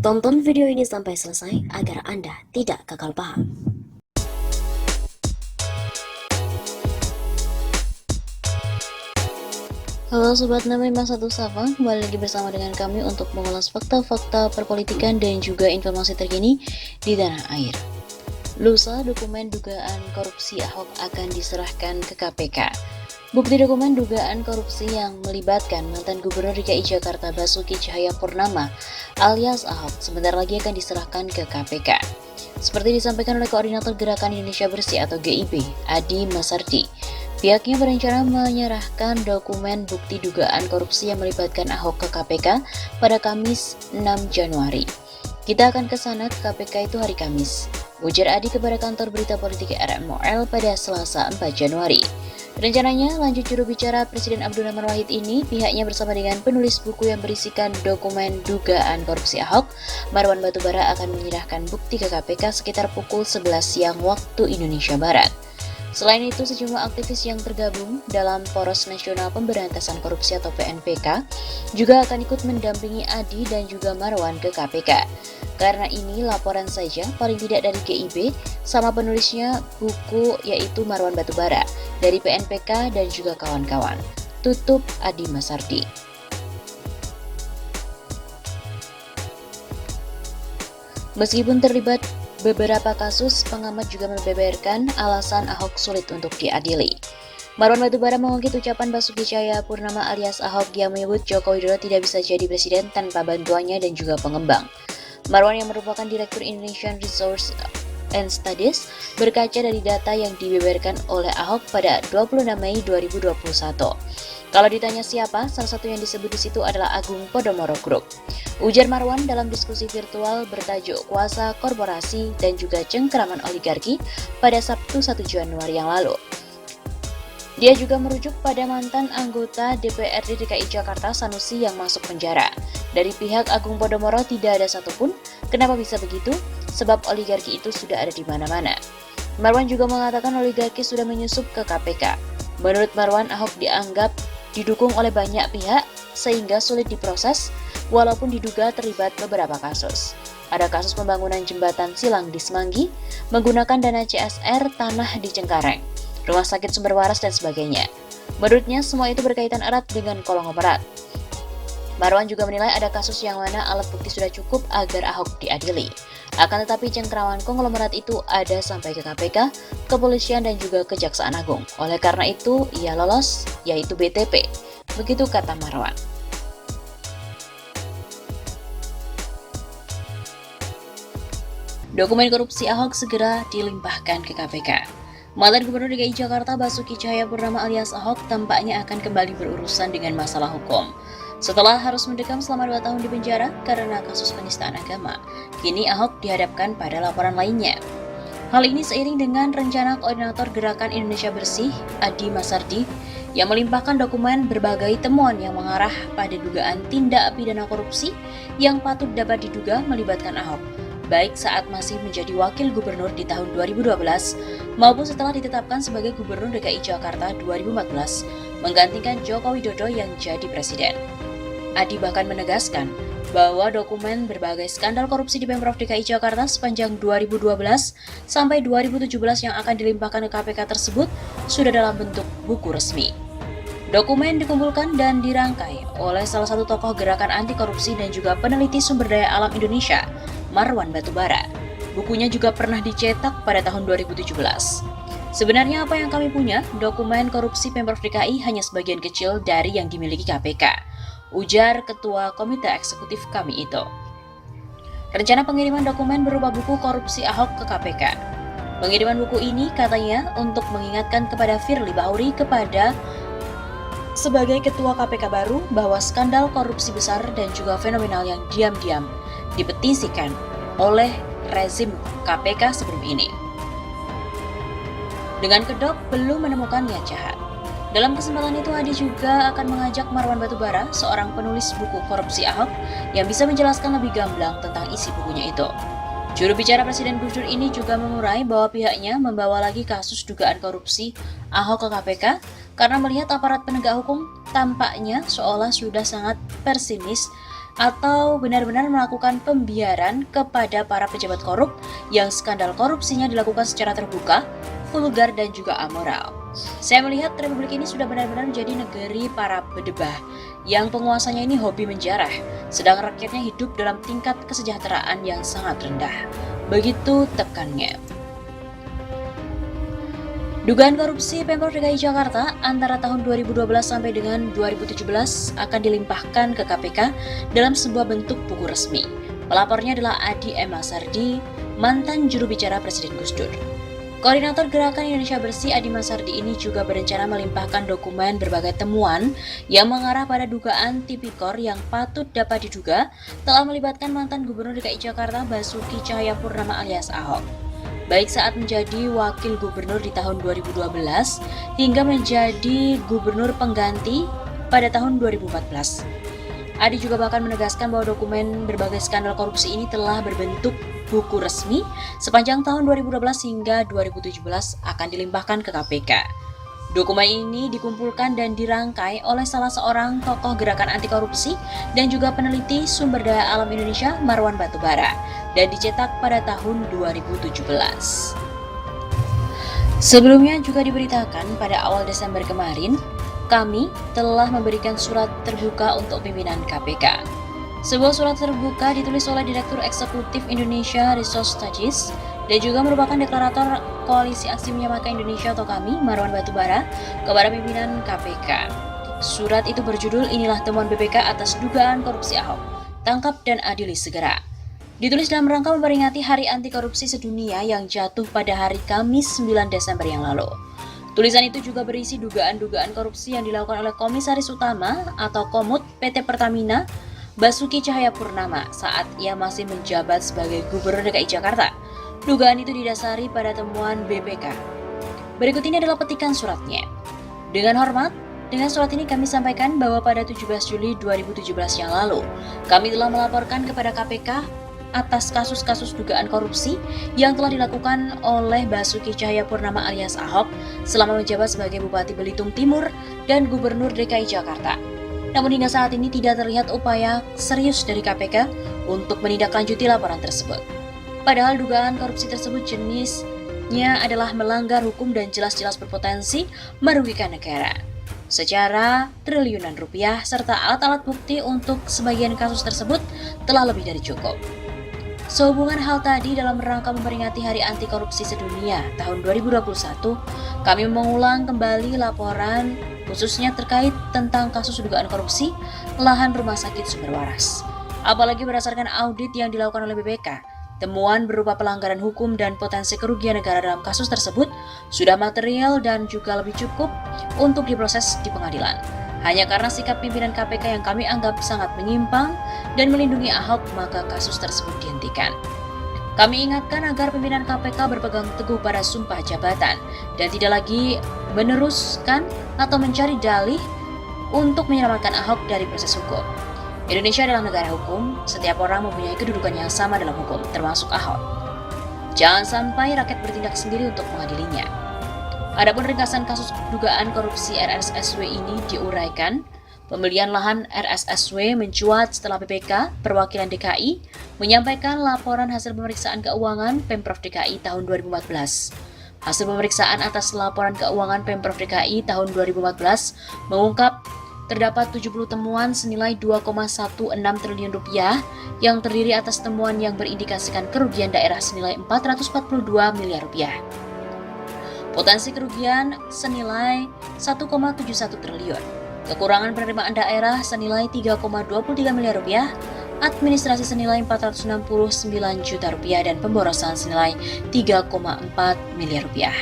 Tonton video ini sampai selesai agar Anda tidak gagal paham. Halo Sobat 651 Sapa, kembali lagi bersama dengan kami untuk mengulas fakta-fakta perpolitikan dan juga informasi terkini di tanah air. Lusa, dokumen dugaan korupsi Ahok akan diserahkan ke KPK. Bukti dokumen dugaan korupsi yang melibatkan mantan Gubernur DKI Jakarta Basuki Cahayapurnama alias Ahok sebentar lagi akan diserahkan ke KPK. Seperti disampaikan oleh Koordinator Gerakan Indonesia Bersih atau GIB, Adi Masardi, pihaknya berencana menyerahkan dokumen bukti dugaan korupsi yang melibatkan Ahok ke KPK pada Kamis 6 Januari. Kita akan ke sana ke KPK itu hari Kamis, ujar Adi kepada kantor berita politik RMOL pada Selasa 4 Januari. Rencananya, lanjut juru bicara Presiden Abdurrahman Wahid ini, pihaknya bersama dengan penulis buku yang berisikan dokumen dugaan korupsi Ahok, Marwan Batubara akan menyerahkan bukti ke KPK sekitar pukul 11 siang waktu Indonesia Barat. Selain itu, sejumlah aktivis yang tergabung dalam Poros Nasional Pemberantasan Korupsi atau PNPK juga akan ikut mendampingi Adi dan juga Marwan ke KPK. Karena ini laporan saja, paling tidak dari GIB, sama penulisnya buku yaitu Marwan Batubara, dari PNPK dan juga kawan-kawan. Tutup Adi Masardi. Meskipun terlibat beberapa kasus, pengamat juga membeberkan alasan Ahok sulit untuk diadili. Marwan Batubara mengungkit ucapan Basuki Cahayapurnama alias Ahok yang menyebut Joko Widodo tidak bisa jadi presiden tanpa bantuannya dan juga pengembang. Marwan yang merupakan Direktur Indonesian Resource and Studies berkaca dari data yang dibeberkan oleh Ahok pada 26 Mei 2021. Kalau ditanya siapa, salah satu yang disebut di situ adalah Agung Podomoro Group. Ujar Marwan dalam diskusi virtual bertajuk Kuasa Korporasi dan juga Cengkeraman Oligarki pada Sabtu 1 Januari yang lalu. Dia juga merujuk pada mantan anggota DPRD DKI Jakarta Sanusi yang masuk penjara. Dari pihak Agung Podomoro tidak ada satupun. Kenapa bisa begitu? Sebab oligarki itu sudah ada di mana-mana. Marwan juga mengatakan oligarki sudah menyusup ke KPK. Menurut Marwan, Ahok dianggap didukung oleh banyak pihak sehingga sulit diproses walaupun diduga terlibat beberapa kasus. Ada kasus pembangunan jembatan silang di Semanggi, menggunakan dana CSR tanah di Cengkareng, rumah sakit Sumber Waras dan sebagainya. Menurutnya semua itu berkaitan erat dengan konglomerat. Marwan juga menilai ada kasus yang mana alat bukti sudah cukup agar Ahok diadili. Akan tetapi cengkeraman konglomerat itu ada sampai ke KPK, kepolisian dan juga Kejaksaan Agung. Oleh karena itu, ia lolos, yaitu BTP. Begitu kata Marwan. Dokumen korupsi Ahok segera dilimpahkan ke KPK. Mantan Gubernur DKI Jakarta Basuki Cahayapurnama alias Ahok tampaknya akan kembali berurusan dengan masalah hukum. Setelah harus mendekam selama 2 tahun di penjara karena kasus penistaan agama, kini Ahok dihadapkan pada laporan lainnya. Hal ini seiring dengan rencana Koordinator Gerakan Indonesia Bersih, Adi Masardi, yang melimpahkan dokumen berbagai temuan yang mengarah pada dugaan tindak pidana korupsi yang patut dapat diduga melibatkan Ahok, baik saat masih menjadi wakil gubernur di tahun 2012 maupun setelah ditetapkan sebagai Gubernur DKI Jakarta 2014, menggantikan Joko Widodo yang jadi presiden. Adi bahkan menegaskan bahwa dokumen berbagai skandal korupsi di Pemprov DKI Jakarta sepanjang 2012 sampai 2017 yang akan dilimpahkan ke KPK tersebut sudah dalam bentuk buku resmi. Dokumen dikumpulkan dan dirangkai oleh salah satu tokoh gerakan anti korupsi dan juga peneliti sumber daya alam Indonesia, Marwan Batubara. Bukunya juga pernah dicetak pada tahun 2017. Sebenarnya apa yang kami punya, dokumen korupsi Pemprov DKI hanya sebagian kecil dari yang dimiliki KPK. Ujar Ketua Komite Eksekutif kami itu. Rencana pengiriman dokumen berupa buku korupsi Ahok ke KPK. Pengiriman buku ini katanya untuk mengingatkan kepada Firly Bahuri sebagai Ketua KPK baru bahwa skandal korupsi besar dan juga fenomenal yang diam-diam dipetisikan oleh rezim KPK sebelum ini. Dengan kedok belum menemukan niat jahat. Dalam kesempatan itu, Adi juga akan mengajak Marwan Batubara, seorang penulis buku korupsi Ahok, yang bisa menjelaskan lebih gamblang tentang isi bukunya itu. Juru bicara Presiden Gus Dur ini juga mengurai bahwa pihaknya membawa lagi kasus dugaan korupsi Ahok ke KPK karena melihat aparat penegak hukum tampaknya seolah sudah sangat pesimis atau benar-benar melakukan pembiaran kepada para pejabat korup yang skandal korupsinya dilakukan secara terbuka, vulgar, dan juga amoral. Saya melihat Republik ini sudah benar-benar menjadi negeri para bedebah yang penguasanya ini hobi menjarah, sedang rakyatnya hidup dalam tingkat kesejahteraan yang sangat rendah. Begitu tekannya. Dugaan korupsi Pemprov DKI Jakarta antara tahun 2012 sampai dengan 2017 akan dilimpahkan ke KPK dalam sebuah bentuk buku resmi. Pelapornya adalah Adi M. Masardi, mantan juru bicara Presiden Gus Dur. Koordinator Gerakan Indonesia Bersih Adi Masardi ini juga berencana melimpahkan dokumen berbagai temuan yang mengarah pada dugaan tipikor yang patut dapat diduga telah melibatkan mantan Gubernur DKI Jakarta Basuki Cahayapurnama alias Ahok. Baik saat menjadi wakil gubernur di tahun 2012 hingga menjadi gubernur pengganti pada tahun 2014. Adi juga bahkan menegaskan bahwa dokumen berbagai skandal korupsi ini telah berbentuk buku resmi sepanjang tahun 2012 hingga 2017 akan dilimpahkan ke KPK. Dokumen ini dikumpulkan dan dirangkai oleh salah seorang tokoh gerakan anti korupsi dan juga peneliti sumber daya alam Indonesia Marwan Batubara dan dicetak pada tahun 2017. Sebelumnya juga diberitakan pada awal Desember kemarin, kami telah memberikan surat terbuka untuk pimpinan KPK. Sebuah surat terbuka ditulis oleh Direktur Eksekutif Indonesia Resource Studies dan juga merupakan deklarator Koalisi Aksi Menyelamatkan Indonesia atau KAMI, Marwan Batubara, kepada pimpinan KPK. Surat itu berjudul Inilah Temuan BPK atas dugaan korupsi Ahok, tangkap dan adili segera. Ditulis dalam rangka memperingati Hari Anti Korupsi Sedunia yang jatuh pada hari Kamis 9 Desember yang lalu. Tulisan itu juga berisi dugaan-dugaan korupsi yang dilakukan oleh Komisaris Utama atau Komut PT Pertamina, Basuki Cahayapurnama saat ia masih menjabat sebagai Gubernur DKI Jakarta. Dugaan itu didasari pada temuan BPK. Berikut ini adalah petikan suratnya. Dengan hormat, dengan surat ini kami sampaikan bahwa pada 17 Juli 2017 yang lalu, kami telah melaporkan kepada KPK atas kasus-kasus dugaan korupsi yang telah dilakukan oleh Basuki Cahayapurnama alias Ahok selama menjabat sebagai Bupati Belitung Timur dan Gubernur DKI Jakarta. Namun hingga saat ini tidak terlihat upaya serius dari KPK untuk menindaklanjuti laporan tersebut. Padahal dugaan korupsi tersebut jenisnya adalah melanggar hukum dan jelas-jelas berpotensi merugikan negara secara triliunan rupiah serta alat-alat bukti untuk sebagian kasus tersebut telah lebih dari cukup. Sehubungan hal tadi dalam rangka memperingati Hari Anti Korupsi Sedunia tahun 2021, kami mengulang kembali laporan khususnya terkait tentang kasus dugaan korupsi lahan Rumah Sakit Sumber Waras. Apalagi berdasarkan audit yang dilakukan oleh BPK, temuan berupa pelanggaran hukum dan potensi kerugian negara dalam kasus tersebut sudah material dan juga lebih cukup untuk diproses di pengadilan. Hanya karena sikap pimpinan KPK yang kami anggap sangat menyimpang dan melindungi Ahok, maka kasus tersebut dihentikan. Kami ingatkan agar pimpinan KPK berpegang teguh pada sumpah jabatan dan tidak lagi meneruskan atau mencari dalih untuk menyelamatkan Ahok dari proses hukum. Indonesia adalah negara hukum, setiap orang mempunyai kedudukan yang sama dalam hukum, termasuk Ahok. Jangan sampai rakyat bertindak sendiri untuk mengadilinya. Adapun ringkasan kasus dugaan korupsi RSSW ini diuraikan, pembelian lahan RSSW mencuat setelah BPK Perwakilan DKI menyampaikan laporan hasil pemeriksaan keuangan Pemprov DKI tahun 2014. Hasil pemeriksaan atas laporan keuangan Pemprov DKI tahun 2014 mengungkap terdapat 70 temuan senilai 2,16 triliun rupiah yang terdiri atas temuan yang berindikasikan kerugian daerah senilai 442 miliar rupiah. Potensi kerugian senilai 1,71 triliun, kekurangan penerimaan daerah senilai 3,23 miliar rupiah, administrasi senilai 469 juta rupiah, dan pemborosan senilai 3,4 miliar rupiah.